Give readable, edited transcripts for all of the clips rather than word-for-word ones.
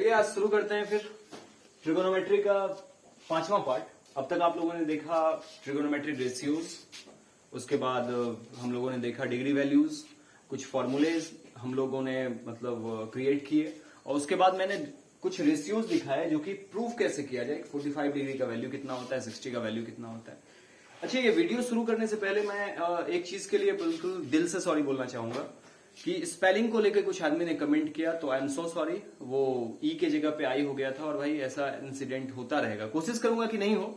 चलिए आज शुरू करते हैं फिर ट्रिगोनोमेट्री का 5वां पार्ट। अब तक आप लोगों ने देखा ट्रिगोनोमेट्रिक रेशियोज, उसके बाद हम लोगों ने देखा डिग्री वैल्यूज, कुछ फॉर्मूलेज हम लोगों ने मतलब क्रिएट किए, और उसके बाद मैंने कुछ रेशियोज दिखाए जो कि प्रूफ कैसे किया जाए। 45 डिग्री का वैल्यू कितना होता है, 60 का वैल्यू कितना होता है। अच्छा, ये वीडियो शुरू करने से पहले मैं एक चीज के लिए बिल्कुल दिल से सॉरी बोलना चाहूंगा कि स्पेलिंग को लेकर कुछ आदमी ने कमेंट किया, तो आई एम सो सॉरी। वो ई के जगह पे आई हो गया था, और भाई ऐसा इंसिडेंट होता रहेगा, कोशिश करूंगा कि नहीं हो,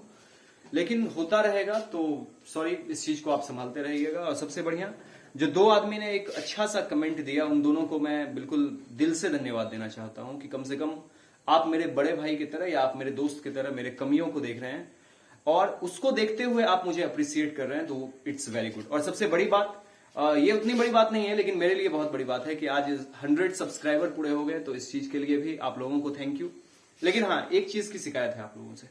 लेकिन होता रहेगा, तो सॉरी, इस चीज को आप संभालते रहिएगा। और सबसे बढ़िया जो दो आदमी ने एक अच्छा सा कमेंट दिया, उन दोनों को मैं बिल्कुल दिल से धन्यवाद देना चाहता हूं कि कम से कम आप मेरे बड़े भाई की तरह या आप मेरे दोस्त की तरह मेरे कमियों को देख रहे हैं, और उसको देखते हुए आप मुझे अप्रिशिएट कर रहे हैं, तो इट्स वेरी गुड। और सबसे बड़ी बात, ये उतनी बड़ी बात नहीं है लेकिन मेरे लिए बहुत बड़ी बात है कि आज 100 सब्सक्राइबर पूरे हो गए, तो इस चीज के लिए भी आप लोगों को थैंक यू। लेकिन हाँ, एक चीज की शिकायत है आप लोगों से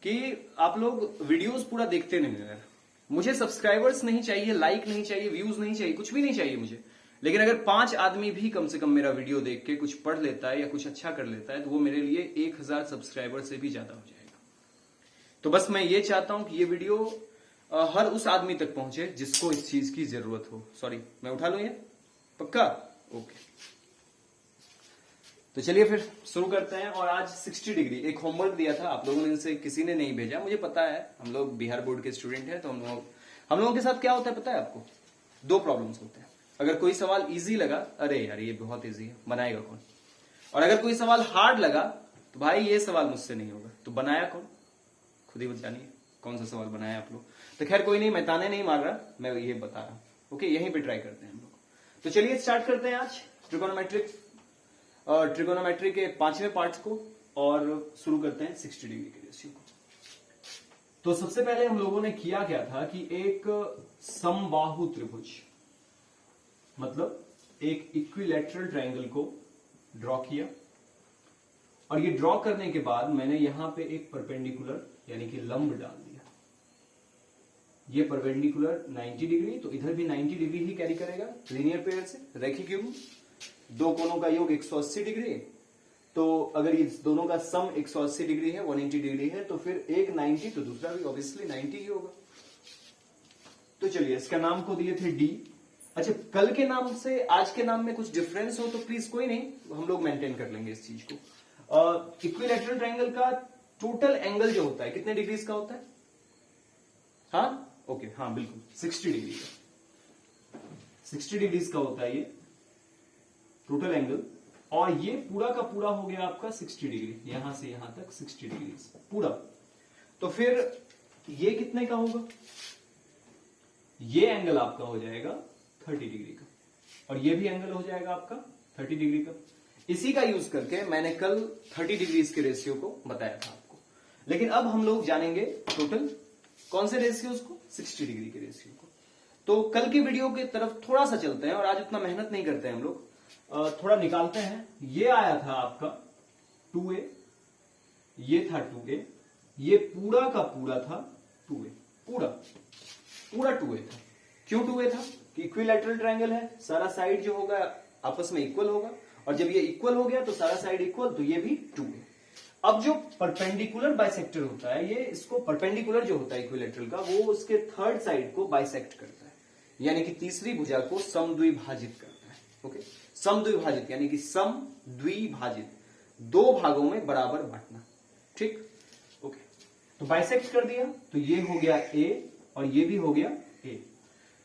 कि आप लोग वीडियोस पूरा देखते नहीं हैं। मुझे सब्सक्राइबर्स नहीं चाहिए, लाइक नहीं चाहिए, व्यूज नहीं चाहिए, कुछ भी नहीं चाहिए मुझे, लेकिन अगर 5 आदमी भी कम से कम मेरा वीडियो देख के कुछ पढ़ लेता है या कुछ अच्छा कर लेता है, तो वो मेरे लिए 1000 सब्सक्राइबर से भी ज्यादा हो जाएगा। तो बस मैं ये चाहता हूं कि ये वीडियो हर उस आदमी तक पहुंचे जिसको इस चीज की जरूरत हो। सॉरी, मैं उठा लूं ये, पक्का? ओके, तो चलिए फिर शुरू करते हैं। और आज 60 डिग्री एक होमवर्क दिया था आप लोगों ने, इनसे किसी ने नहीं भेजा, मुझे पता है, हम लोग बिहार बोर्ड के स्टूडेंट हैं, तो हम लोगों के साथ क्या होता है पता है आपको? 2 प्रॉब्लम्स होते हैं। अगर कोई सवाल इजी लगा, अरे यार ये बहुत इजी है, बनाएगा कौन? और अगर कोई सवाल हार्ड लगा, तो भाई ये सवाल मुझसे नहीं होगा, तो बनाया कौन? खुद ही जानिए कौन सा सवाल बनाया आप लोग। तो खैर कोई नहीं, मैं ताने नहीं मार रहा, मैं ये बता रहा हूं। ओके, यहीं पे ट्राई करते हैं हम लोग। तो चलिए स्टार्ट करते हैं आज ट्रिगोनोमेट्री के 5वें पार्ट को, और शुरू करते हैं 60 डिग्री के रेशियो को। तो सबसे पहले हम लोगों ने किया क्या था कि एक समबाहु त्रिभुज, मतलब एक इक्विलैटरल ट्रायंगल को ड्रॉ किया, और ये ड्रॉ करने के बाद मैंने यहां पे एक परपेंडिकुलर यानी कि लंब डाल दिया। ये परपेंडिकुलर 90 डिग्री, तो इधर भी 90 डिग्री ही कैरी करेगा लीनियर पेयर से, रैखिक युग्म। 2 कोणों का योग 180 डिग्री, तो अगर ये दोनों का सम 180 डिग्री है, 180 डिग्री है, तो फिर एक 90 तो दूसरा भी ऑब्वियसली 90 ही होगा। तो चलिए इसका नाम को दिए थे डी। अच्छा, कल के नाम से आज के नाम में कुछ डिफरेंस हो तो प्लीज कोई नहीं, हम लोग मेंटेन कर लेंगे इस चीज को। इक्विलैटरल ट्रायंगल का टोटल एंगल जो होता है कितने डिग्रीज का होता है? हाँ, ओके, हाँ बिल्कुल 60 डिग्री का, 60 डिग्रीज का होता है ये टोटल एंगल। और ये पूरा का पूरा हो गया आपका 60 डिग्री, यहां से यहां तक 60 डिग्री पूरा। तो फिर ये कितने का होगा? ये एंगल आपका हो जाएगा 30 डिग्री का, और ये भी एंगल हो जाएगा आपका 30 डिग्री का। इसी का यूज करके मैंने कल 30 डिग्रीज के रेशियो को बताया था आपको। लेकिन अब हम लोग जानेंगे टोटल कौन से रेशियोज को? 60 डिग्री के रेशियो को। तो कल की वीडियो की तरफ थोड़ा सा चलते हैं, और आज उतना मेहनत नहीं करते हैं हम लोग, थोड़ा निकालते हैं। ये आया था आपका 2a, ये था 2a, ये पूरा का पूरा था 2a, पूरा 2a था। क्यों 2a था? कि इक्विलैटरल ट्रायंगल है, सारा साइड जो होगा आपस में इक्वल होगा, और जब ये इक्वल हो गया तो सारा साइड इक्वल, तो ये भी 2a। अब जो परपेंडिकुलर बाइसेक्टर होता है, ये इसको परपेंडिकुलर जो होता है इक्विलैटरल का, वो उसके थर्ड साइड को बाइसेक्ट करता है, यानी कि तीसरी भुजा को समद्विभाजित करता है। ओके, समद्विभाजित यानी कि समद्विभाजित, 2 भागों में बराबर बांटना, ठीक? ओके, तो बाइसेक्ट कर दिया, तो ये हो गया a और ये भी हो गया a।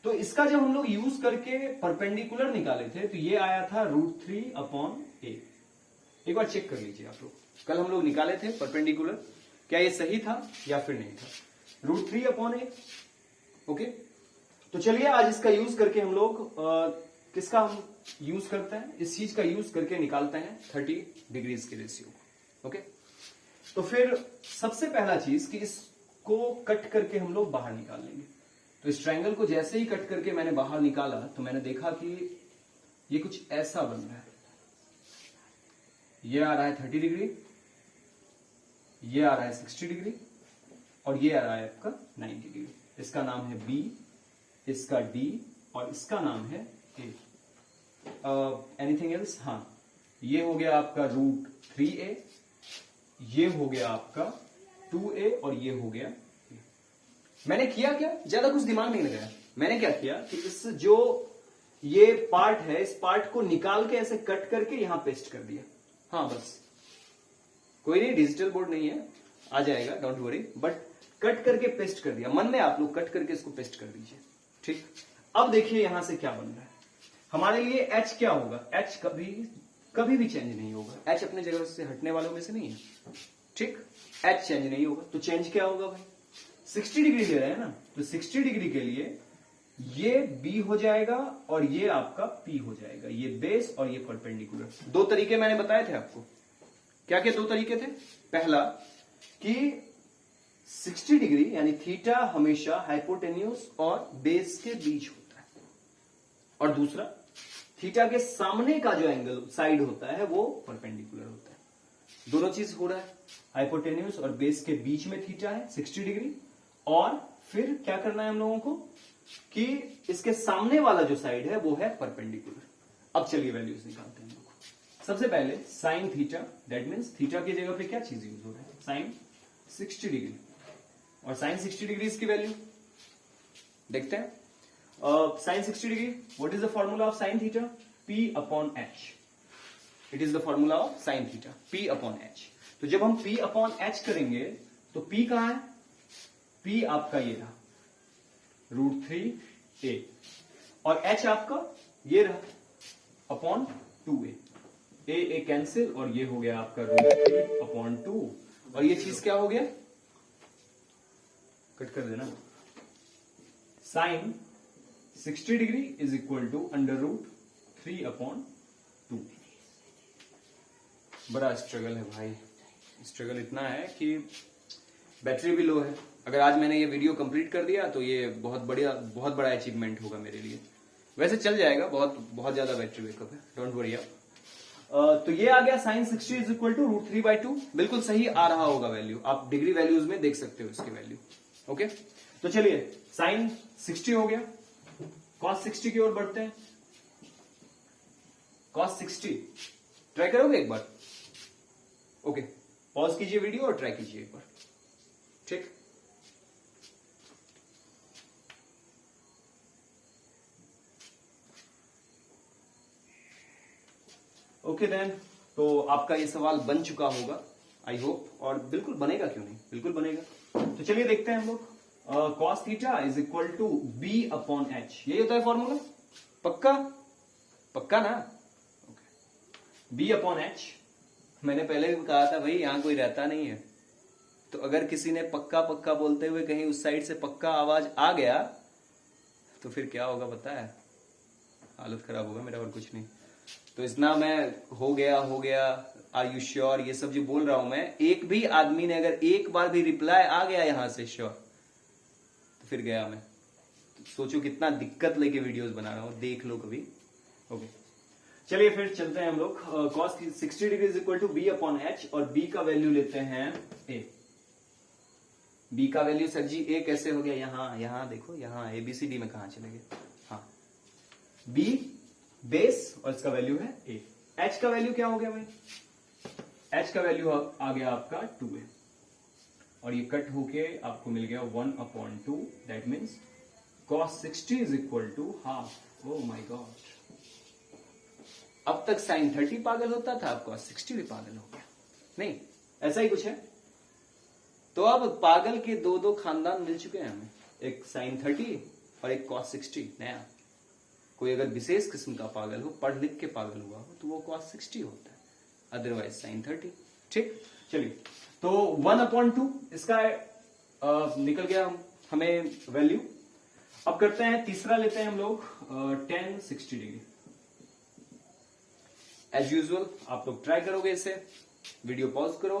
तो इसका जब हम लोग यूज करके परपेंडिकुलर निकाले थे, तो ये आया था √3/a। एक बार चेक कर लीजिए आप लोग, कल हम लोग निकाले थे परपेंडिकुलर, क्या ये सही था या फिर नहीं था? √3/a। ओके, तो चलिए आज इसका यूज करके हम लोग किसका हम यूज करते हैं? इस चीज का यूज करके निकालते हैं 30 डिग्रीज के रेशियो को। ओके, तो फिर सबसे पहला चीज कि इसको कट करके हम लोग बाहर निकाल लेंगे। तो इस ट्रायंगल को जैसे ही कट करके मैंने बाहर निकाला, तो मैंने देखा कि ये कुछ ऐसा बन रहा है। ये आ रहा है 30 डिग्री, ये आ रहा है 60 डिग्री, और ये आ रहा है आपका 90 डिग्री। इसका नाम है B, इसका D, और इसका नाम है A। Anything else? हाँ, ये हो गया आपका √3a, ये हो गया आपका 2a और ये हो गया। मैंने किया क्या, ज्यादा कुछ दिमाग नहीं लगाया। मैंने क्या किया कि इस जो ये पार्ट है, इस पार्ट को निकाल के ऐसे कट करके यहां पेस्ट कर दिया। हाँ बस, कोई नहीं, डिजिटल बोर्ड नहीं है, आ जाएगा, डोंट वरी, बट कट करके पेस्ट कर दिया। मन में आप लोग कट करके इसको पेस्ट कर दीजिए, ठीक। अब देखिए यहां से क्या बन रहा है हमारे लिए। h क्या होगा, h कभी भी चेंज नहीं होगा। h अपने जगह से हटने वालों में से नहीं है, ठीक। h चेंज नहीं होगा, तो चेंज क्या होगा भाई, 60 डिग्री ले रहे हैं ना, तो 60 डिग्री के लिए ये b हो जाएगा और ये आपका p हो जाएगा, ये बेस और ये परपेंडिकुलर। दो तरीके मैंने बताए थे आपको, क्या क्या दो तरीके थे। पहला कि 60 डिग्री यानी थीटा हमेशा हाइपोटेन्यूज और बेस के बीच होता है, और दूसरा थीटा के सामने का जो एंगल साइड होता है वो परपेंडिकुलर होता है। दोनों चीज हो रहा है, हाइपोटेन्यूज और बेस के बीच में थीटा है 60 डिग्री, और फिर क्या करना है हम लोगों को कि इसके सामने वाला जो साइड है वो है परपेंडिकुलर। अब चलिए वैल्यूज निकालते हैं हम लोग। सबसे पहले sine theta, that means theta की जगह पे क्या चीज यूज हो रहा है, साइन 60 डिग्री, और साइन 60 डिग्री इसकी वैल्यू देखते हैं। Sine 60 degree, what is the formula of sine theta, p upon h। It is the formula of sine theta, p upon h। तो जब हम p अपॉन h करेंगे तो p कहां है, p आपका ये रहा √3a, और h आपका ये रहा अपॉन 2a। a कैंसिल और ये हो गया आपका √3 अपॉन 2, और ये चीज क्या हो गया, कट कर देना, sine 60 degree is equal to √3 upon 2। बड़ा स्ट्रगल है भाई, स्ट्रगल इतना है कि बैटरी भी लो है। अगर आज मैंने ये वीडियो कंप्लीट कर दिया तो ये बहुत बड़ा अचीवमेंट होगा मेरे लिए। वैसे चल जाएगा, बहुत ज्यादा बैटरी बैकअप है, डोंट वरी आप। तो ये आ गया साइन 60 इज इक्वल टू √3/2। बिल्कुल सही आ रहा होगा वैल्यू, आप डिग्री वैल्यूज में देख सकते हो इसकी वैल्यू। ओके, तो चलिए साइन 60 हो गया, cos 60 की ओर बढ़ते हैं। cos 60 ट्राई करोगे एक बार, ओके, पॉज कीजिए वीडियो और ट्राई कीजिए एक बार, ठीक। ओके देन, तो आपका ये सवाल बन चुका होगा आई होप, और बिल्कुल बनेगा, क्यों नहीं, बिल्कुल बनेगा। तो चलिए देखते हैं हम लोग। cos theta is equal to b upon h, यही होता है फॉर्मूला, पक्का पक्का ना, ओके। b अपॉन h, मैंने पहले भी कहा था भाई यहां कोई रहता नहीं है, तो अगर किसी ने पक्का पक्का बोलते हुए कहीं उस साइड से पक्का आवाज आ गया तो फिर क्या होगा पता है, हालत खराब होगा मेरा, और कुछ नहीं। तो इतना मैं हो गया आर यू श्योर, ये सब जो बोल रहा हूं मैं, एक भी आदमी ने अगर एक बार भी रिप्लाई आ गया यहां से श्योर, तो फिर गया मैं। तो सोचो कितना दिक्कत लेके वीडियोस बना रहा हूं, देख लो कभी, ओके। चलिए फिर चलते हैं हम लोग। cos 60 degree is equal to b upon h, और b का वैल्यू लेते हैं a। b का वैल्यू सर जी a कैसे हो गया, यहां देखो, यहां ABCD में कहां चले गए, हाँ, b बेस और इसका वैल्यू है a। h का वैल्यू क्या हो गया भाई, h का वैल्यू आ गया आपका 2a, और ये कट होके आपको मिल गया 1/2, that means cos 60 is equal to half. Oh my god, अब तक sin 30 पागल होता था, अब cos 60 भी पागल हो गया, नहीं ऐसा ही कुछ है। तो अब पागल के दो खानदान मिल चुके हैं हमें, एक sin 30 और एक cos 60 नया। कोई अगर विशेष किस्म का पागल हो, पढ़ लिख के पागल हुआ हो, तो वो cos 60 होता है, अदरवाइज sin 30, ठीक। चलिए, तो 1/2 इसका निकल गया हमें वैल्यू। अब करते हैं तीसरा, लेते हैं हम लोग tan 60 डिग्री। एज यूजुअल आप लोग ट्राई करोगे इसे, वीडियो पॉज करो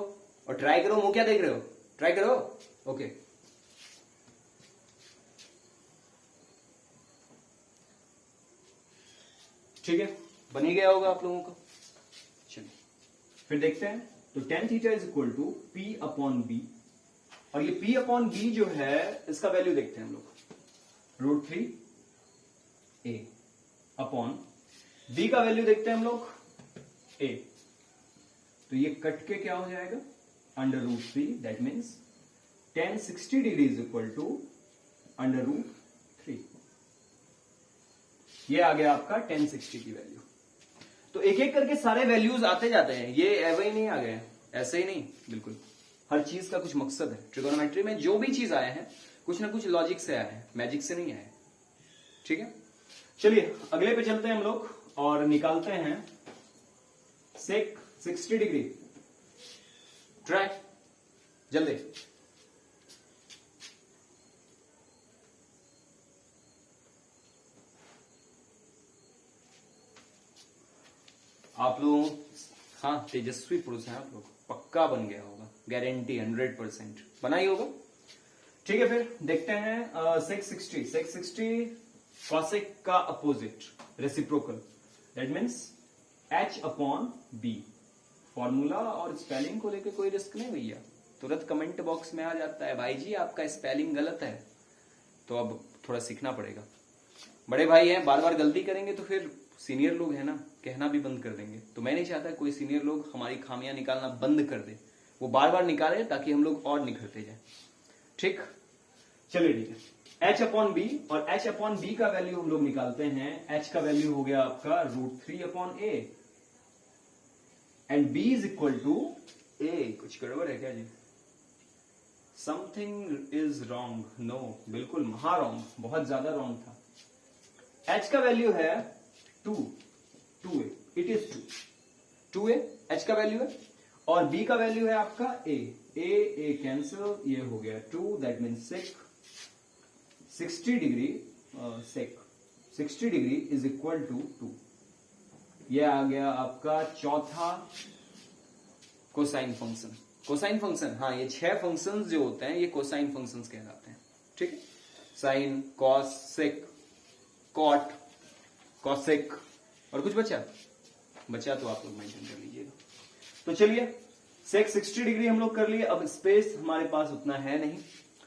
और ट्राई करो। मुंह क्या देख रहे हो, ट्राई करो, ओके। ठीक है, बन ही गया होगा आप लोगों का। चलिए फिर देखते हैं। तो tan theta is equal to p upon b, और ये p अपॉन b जो है इसका वैल्यू देखते हैं हम लोग, √3a अपॉन b का वैल्यू देखते हैं हम लोग a। तो ये कट के क्या हो जाएगा, under root 3, that means tan 60 degree is equal to under root 3। ये आ गया आपका tan 60 की वैल्यू। तो एक एक करके सारे वैल्यूज आते जाते हैं, ये ऐसे ही नहीं आ गए, ऐसे ही नहीं, बिल्कुल हर चीज का कुछ मकसद है। ट्रिगोनोमेट्री में जो भी चीज आया है कुछ ना कुछ लॉजिक से आया है, मैजिक से नहीं आया है। ठीक है, चलिए अगले पे चलते हैं हम लोग और निकालते हैं सेक 60 डिग्री। ट्राई जल्दी। आप लोग, हाँ तेजस्वी पुरुष हैं आप लोग, पक्का बन गया होगा, गारंटी 100% बना ही होगा। ठीक है, फिर देखते हैं सेक 60 कॉसेक का opposite reciprocal, that means h upon b। Formula और स्पेलिंग को लेकर कोई रिस्क नहीं भैया, तुरंत कमेंट बॉक्स में आ जाता है भाई जी आपका स्पेलिंग गलत है, तो अब थोड़ा सीखना पड़ेगा। बड़े भाई हैं, बार बार गलती करेंगे तो फिर सीनियर लोग हैं ना, कहना भी बंद कर देंगे। तो मैं नहीं चाहता कोई सीनियर लोग हमारी खामियां निकालना बंद कर दे, वो बार बार निकाले ताकि हम लोग और निखरते जाए। ठीक, चलिए ठीक है, h अपॉन बी, और h अपॉन बी का वैल्यू हम लोग निकालते हैं। h का वैल्यू हो गया आपका √3 upon a and b is equal to a। कुछ गड़बड़ है क्या जी? Something is wrong. नो, बिल्कुल महा रॉन्ग, बहुत ज्यादा रॉन्ग था। h का वैल्यू है 2a, it is 2a h का वैल्यू है, और b का वैल्यू है आपका a कैंसिल, ये हो गया 2, that mean sec 60 degree, sec 60 degree is equal to 2। ये आ गया आपका चौथा कोसाइन फंक्शन। कोसाइन फंक्शन, हाँ ये 6 फंक्शंस जो होते हैं ये कोसाइन फंक्शंस कहलाते हैं। ठीक है, साइन, कॉस, सेक, कॉट, कॉसेक, और कुछ बचा तो आप लोग मेंशन कर लीजिएगा। तो चलिए सेक 60 डिग्री हम लोग कर लिए। अब स्पेस हमारे पास उतना है नहीं,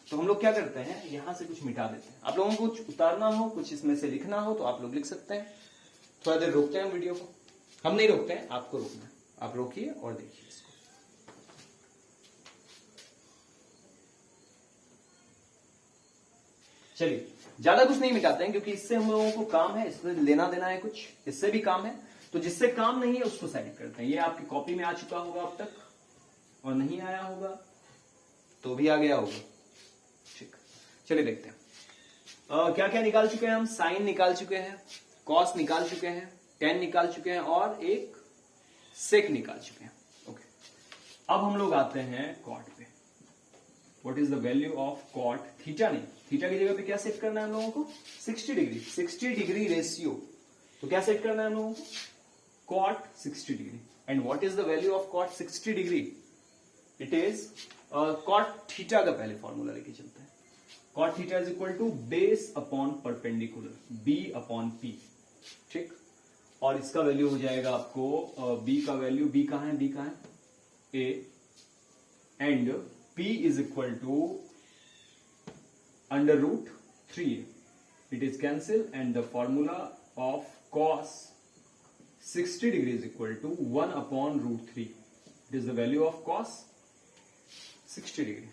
तो हम लोग क्या करते हैं, यहां से कुछ मिटा देते हैं। आप लोगों को कुछ उतारना हो, कुछ इसमें से लिखना हो तो आप लोग लिख सकते हैं। थोड़ा देर रोकते हैं वीडियो को, हम नहीं रोकते हैं, आपको रोकना है। आप रोकिए और देखिए इसको। चलिए ज्यादा कुछ नहीं मिटाते हैं, क्योंकि इससे हम लोगों को काम है, इसमें लेना देना है, कुछ इससे भी काम है। तो जिससे काम नहीं है उसको साइड करते हैं। ये आपकी कॉपी में आ चुका होगा अब तक, और नहीं आया होगा तो भी आ गया होगा। ठीक, चलिए देखते हैं क्या क्या निकाल चुके हैं हम। साइन निकाल चुके हैं, कॉस निकाल चुके हैं, टेन निकाल चुके हैं, और एक सेक निकाल चुके हैं। ओके, अब हम लोग आते हैं कॉट पे। What is the value of cot? Theta नहीं, थीटा की जगह पे क्या सेट करना है हम लोगों को? 60 डिग्री, 60 डिग्री रेशियो। तो क्या सेट करना है हम लोगों को? Cot 60 degree. And what is the value of cot 60 degree? It is cot theta का पहले फॉर्मूला लेके चलते हैं। Cot theta is equal to base upon perpendicular, b upon p। ठीक, और इसका वैल्यू हो जाएगा आपको b का वैल्यू, b कहां है? b कहां है? a, and p is equal to under root 3a। It is cancel, and the formula of cos 60 degree is equal to 1 upon root 3। It is the value of cos 60 degree.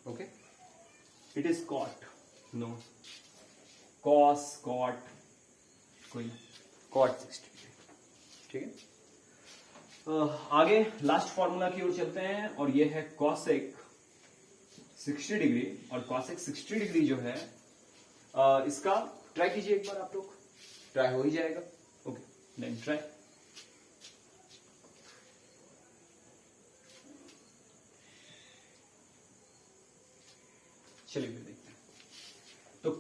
Okay, it is cot, no cos, cot, कोई cot 60 degree. ठीक है, आगे last formula की ओर चलते हैं, और ये है cosec 60 डिग्री। और cosec 60 डिग्री जो है इसका ट्राई कीजिए एक बार, आप लोग ट्राई हो ही जाएगा। Okay, then try. चलिए फिर देखते हैं। तो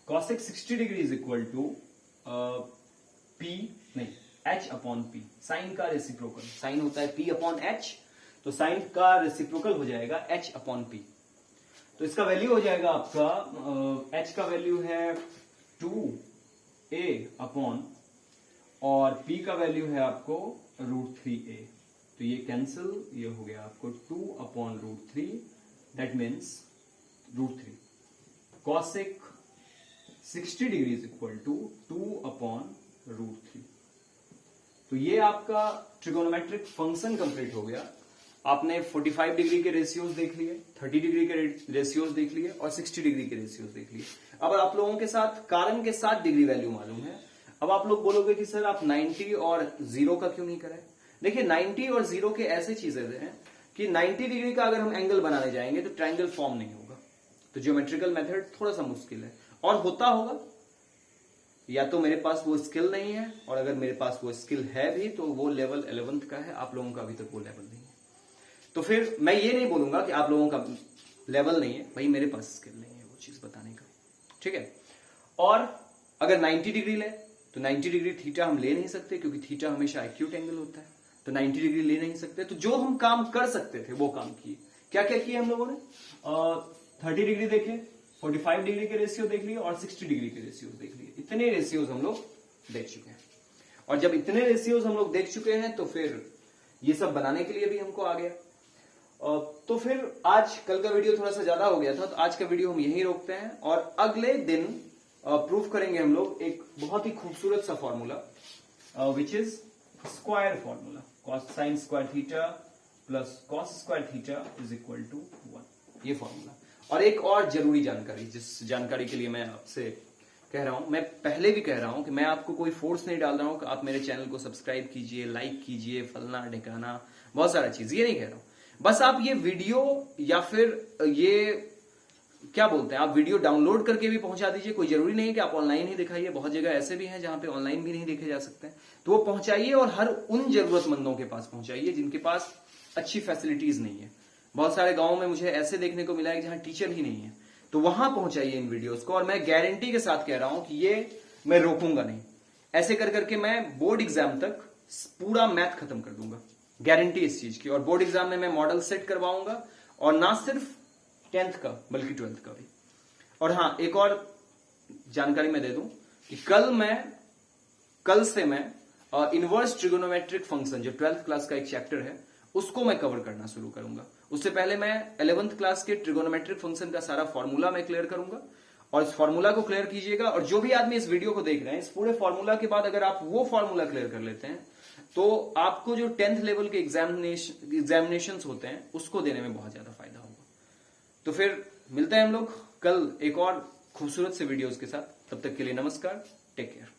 cosec 60 degree is equal to p नहीं h अपॉन p। साइन का रेसिप्रोकल, साइन होता है p अपॉन h, तो साइन का रेसिप्रोकल हो जाएगा h अपॉन p। तो इसका वैल्यू हो जाएगा आपका h का वैल्यू है 2a अपॉन, और p का वैल्यू है आपको रूट 3a। तो ये कैंसिल, ये हो गया आपको 2 upon root 3, that means root 3। cosec 60 degree is equal to 2 upon root 3। तो ये आपका ट्रिगोनोमेट्रिक फंक्शन कंप्लीट हो गया। आपने 45 डिग्री के रेशियोज देख लिए, 30 डिग्री के रेशियोज देख लिए और 60 डिग्री के रेशियोज देख लिए। अब आप लोगों के साथ कारण के साथ डिग्री वैल्यू मालूम है। अब आप लोग बोलोगे कि सर आप 90 और 0 का क्यों नहीं कराए। देखिए 90 और 0 के ऐसे चीजें हैं कि 90 डिग्री का अगर हम एंगल बनाने जाएंगे तो ट्रायंगल फॉर्म नहीं होगा, तो ज्योमेट्रिकल मेथड थोड़ा सा मुश्किल है। और होता होगा या तो मेरे पास वो स्किल नहीं है, और अगर मेरे पास वो स्किल है भी तो वो लेवल 11th का है, आप लोगों का अभी तक वो लेवल नहीं है। तो फिर मैं ये नहीं बोलूंगा कि आप लोगों का लेवल नहीं है, भाई मेरे पास स्किल नहीं है वो चीज बताने का, ठीक है। और अगर 90 डिग्री ले तो 90 डिग्री थीटा हम ले नहीं सकते, क्योंकि थीटा हमेशा एक्यूट एंगल होता है, तो 90 डिग्री ले नहीं सकते। तो जो हम काम कर सकते थे वो काम किए। क्या क्या किए हम लोगों ने? 30 डिग्री देखे, 45 डिग्री के रेशियो देख लिए और 60 डिग्री के रेशियो देख लिए। इतने रेशियोज हम लोग देख चुके हैं। और जब इतने रेशियोज हम लोग देख चुके हैं तो फिर ये सब बनाने के लिए भी हमको आ गया। तो फिर आज कल का वीडियो थोड़ा सा ज्यादा हो गया था, तो आज का वीडियो हम यहीं रोकते हैं और अगले दिन प्रूफ करेंगे हम लोग एक बहुत ही खूबसूरत सा formula which is square formula, cos sin square theta plus cos square theta is equal to 1, ये फॉर्मूला। और एक और जरूरी जानकारी, जिस जानकारी के लिए मैं आपसे कह रहा हूं, मैं पहले भी कह रहा हूं कि मैं आपको कोई फोर्स नहीं डाल रहा हूं कि आप मेरे चैनल को सब्सक्राइब कीजिए, लाइक कीजिए, फलना ढिकाना बहुत सारा चीज, ये नहीं कह रहा हूं। बस आप ये वीडियो या फिर ये क्या बोलते हैं, आप वीडियो डाउनलोड करके भी पहुंचा दीजिए। कोई जरूरी नहीं है कि आप ऑनलाइन ही दिखाइए, बहुत जगह ऐसे भी हैं जहां पे ऑनलाइन भी नहीं देखे जा सकते हैं, तो वो पहुंचाइए और हर उन जरूरतमंदों के पास पहुंचाइए जिनके पास अच्छी फैसिलिटीज नहीं है। बहुत सारे गांवों में मुझे ऐसे देखने को मिला है जहां टीचर ही नहीं है, तो वहां पहुंचाइए इन वीडियोस को। और मैं गारंटी के साथ कह रहा हूं कि ये मैं रोकूंगा नहीं, ऐसे कर करके मैं बोर्ड एग्जाम तक पूरा मैथ खत्म कर दूंगा, गारंटी इस चीज की। और बोर्ड एग्जाम में मैं मॉडल सेट करवाऊंगा, और ना सिर्फ 10th का बल्कि 12th का भी। और हाँ, एक और जानकारी मैं दे दूं कि कल से मैं इनवर्स ट्रिगोनोमेट्रिक फंक्शन, जो 12th क्लास का एक चैप्टर है, उसको मैं कवर करना शुरू करूंगा। उससे पहले मैं 11th क्लास के ट्रिगोनोमेट्रिक फंक्शन का सारा फॉर्मूला मैं क्लियर करूंगा, और इस फॉर्मूला को क्लियर कीजिएगा। और जो भी आदमी इस वीडियो को देख रहे हैं, इस पूरे फॉर्मूला के बाद अगर आप वो फॉर्मूला क्लियर कर लेते हैं तो आपको जो 10th लेवल के एग्जामिनेशन होते हैं उसको देने में बहुत ज्यादा फायदा होगा। तो फिर मिलते हैं हम लोग कल एक और खूबसूरत से वीडियोस के साथ। तब तक के लिए नमस्कार, टेक केयर।